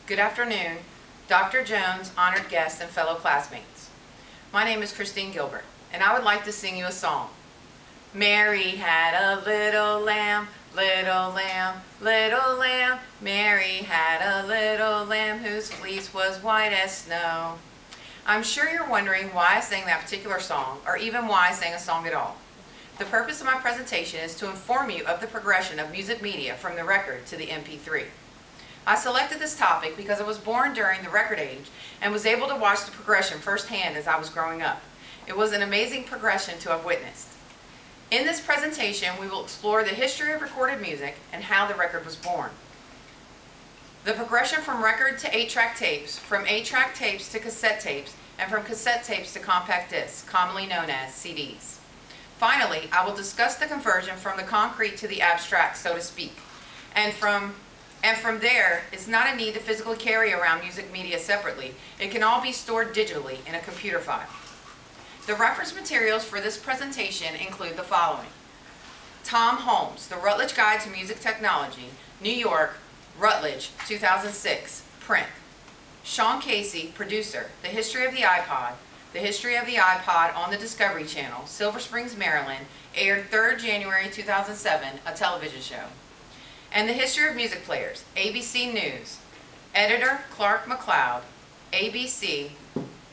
Good afternoon, Dr. Jones, honored guests, and fellow classmates. My name is Christine Gilbert, and I would like to sing you a song. Mary had a little lamb, little lamb, little lamb. Mary had a little lamb whose fleece was white as snow. I'm sure you're wondering why I sang that particular song, or even why I sang a song at all. The purpose of my presentation is to inform you of the progression of music media from the record to the MP3. I selected this topic because I was born during the record age and was able to watch the progression firsthand as I was growing up. It was an amazing progression to have witnessed. In this presentation, we will explore the history of recorded music and how the record was born. The progression from record to 8-track tapes, from 8-track tapes to cassette tapes, and from cassette tapes to compact discs, commonly known as CDs. Finally, I will discuss the conversion from the concrete to the abstract, so to speak. And from there, it's not a need to physically carry around music media separately. It can all be stored digitally in a computer file. The reference materials for this presentation include the following. Tom Holmes, The Rutledge Guide to Music Technology, New York, Rutledge, 2006, print. Sean Casey, producer, The History of the iPod, The History of the iPod on the Discovery Channel, Silver Springs, Maryland, aired 3rd January 2007, a television show. And The History of Music Players, ABC News. Editor, Clark McLeod, ABC,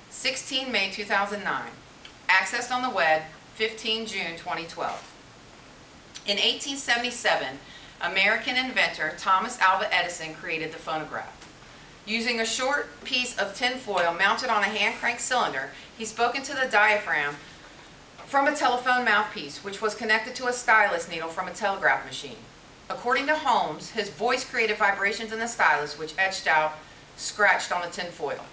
16 May 2009. Accessed on the web, 15 June 2012. In 1877, American inventor Thomas Alva Edison created the phonograph. Using a short piece of tin foil mounted on a hand-crank cylinder, he spoke into the diaphragm from a telephone mouthpiece, which was connected to a stylus needle from a telegraph machine. According to Holmes, his voice created vibrations in the stylus which etched out, scratched on the tin foil.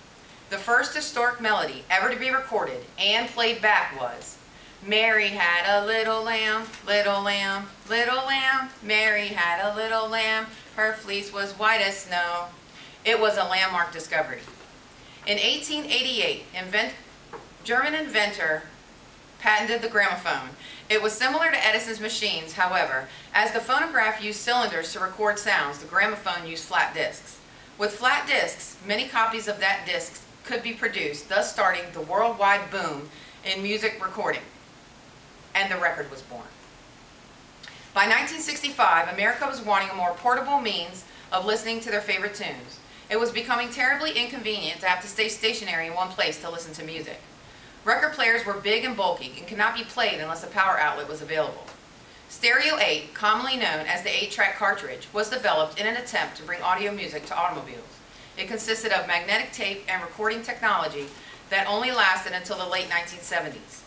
The first historic melody ever to be recorded and played back was, Mary had a little lamb, little lamb, little lamb. Mary had a little lamb, her fleece was white as snow. It was a landmark discovery. In 1888, German inventor patented the gramophone. It was similar to Edison's machines, however. As the phonograph used cylinders to record sounds, the gramophone used flat discs. With flat discs, many copies of that disc could be produced, thus starting the worldwide boom in music recording. And the record was born. By 1965, America was wanting a more portable means of listening to their favorite tunes. It was becoming terribly inconvenient to have to stay stationary in one place to listen to music. Record players were big and bulky and could not be played unless a power outlet was available. Stereo 8, commonly known as the 8-track cartridge, was developed in an attempt to bring audio music to automobiles. It consisted of magnetic tape and recording technology that only lasted until the late 1970s.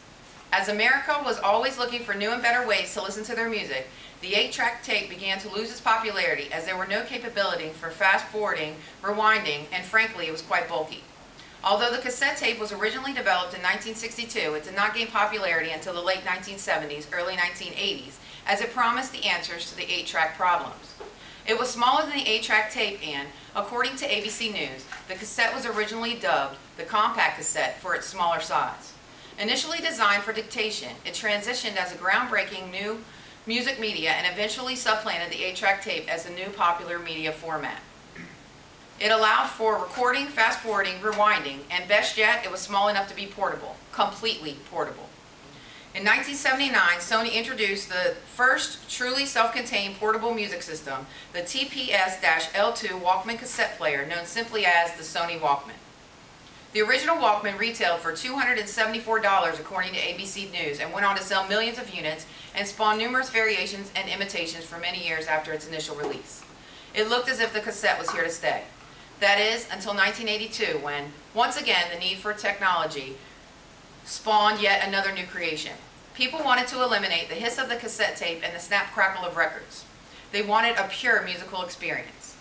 As America was always looking for new and better ways to listen to their music, the 8-track tape began to lose its popularity as there were no capability for fast-forwarding, rewinding, and frankly, it was quite bulky. Although the cassette tape was originally developed in 1962, it did not gain popularity until the late 1970s, early 1980s, as it promised the answers to the 8-track problems. It was smaller than the 8-track tape and, according to ABC News, the cassette was originally dubbed the compact cassette for its smaller size. Initially designed for dictation, it transitioned as a groundbreaking new music media and eventually supplanted the 8-track tape as the new popular media format. It allowed for recording, fast-forwarding, rewinding, and best yet, it was small enough to be portable, completely portable. In 1979, Sony introduced the first truly self-contained portable music system, the TPS-L2 Walkman cassette player, known simply as the Sony Walkman. The original Walkman retailed for $274 according to ABC News and went on to sell millions of units and spawn numerous variations and imitations for many years after its initial release. It looked as if the cassette was here to stay. That is, until 1982 when, once again, the need for technology spawned yet another new creation. People wanted to eliminate the hiss of the cassette tape and the snap crackle of records. They wanted a pure musical experience.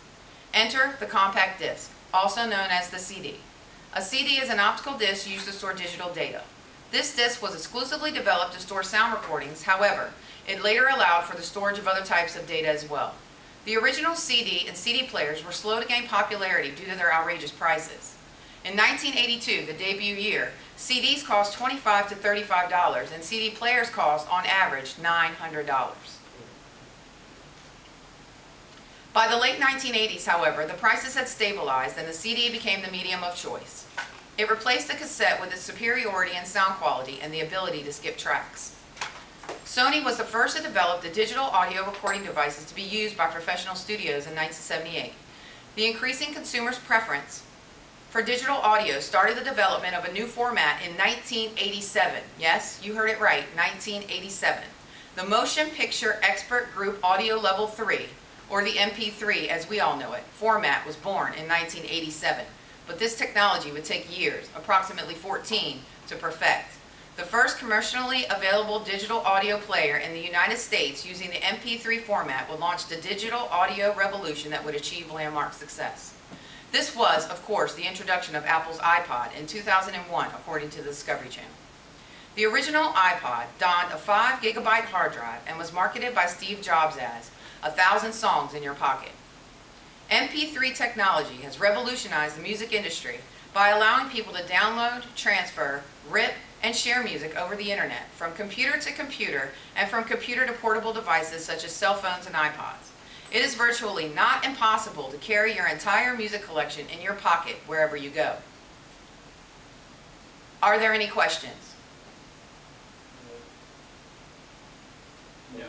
Enter the compact disc, also known as the CD. A CD is an optical disc used to store digital data. This disc was exclusively developed to store sound recordings, however, it later allowed for the storage of other types of data as well. The original CD and CD players were slow to gain popularity due to their outrageous prices. In 1982, the debut year, CDs cost $25 to $35 and CD players cost, on average, $900. By the late 1980s, however, the prices had stabilized and the CD became the medium of choice. It replaced the cassette with its superiority in sound quality and the ability to skip tracks. Sony was the first to develop the digital audio recording devices to be used by professional studios in 1978. The increasing consumer's preference for digital audio started the development of a new format in 1987. Yes, you heard it right, 1987. The Motion Picture Expert Group Audio Level 3, or the MP3 as we all know it, format was born in 1987. But this technology would take years, approximately 14, to perfect. The first commercially available digital audio player in the United States using the MP3 format would launch the digital audio revolution that would achieve landmark success. This was, of course, the introduction of Apple's iPod in 2001, according to the Discovery Channel. The original iPod donned a 5 gigabyte hard drive and was marketed by Steve Jobs as 1,000 songs in your pocket. MP3 technology has revolutionized the music industry by allowing people to download, transfer, rip, and share music over the internet, from computer to computer and from computer to portable devices such as cell phones and iPods. It is virtually not impossible to carry your entire music collection in your pocket wherever you go. Are there any questions? No.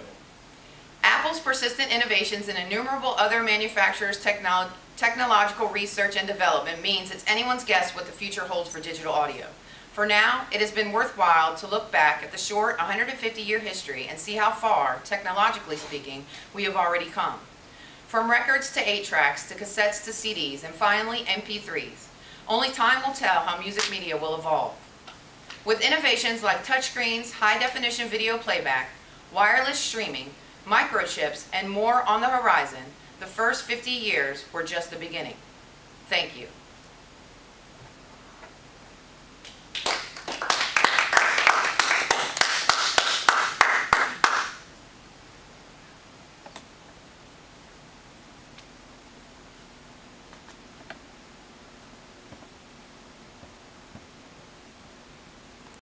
Apple's persistent innovations and innumerable other manufacturers' technological research and development means it's anyone's guess what the future holds for digital audio. For now, it has been worthwhile to look back at the short 150-year history and see how far, technologically speaking, we have already come. From records to 8-tracks to cassettes to CDs and finally MP3s. Only time will tell how music media will evolve. With innovations like touchscreens, high-definition video playback, wireless streaming, microchips, and more on the horizon, the first 50 years were just the beginning. Thank you.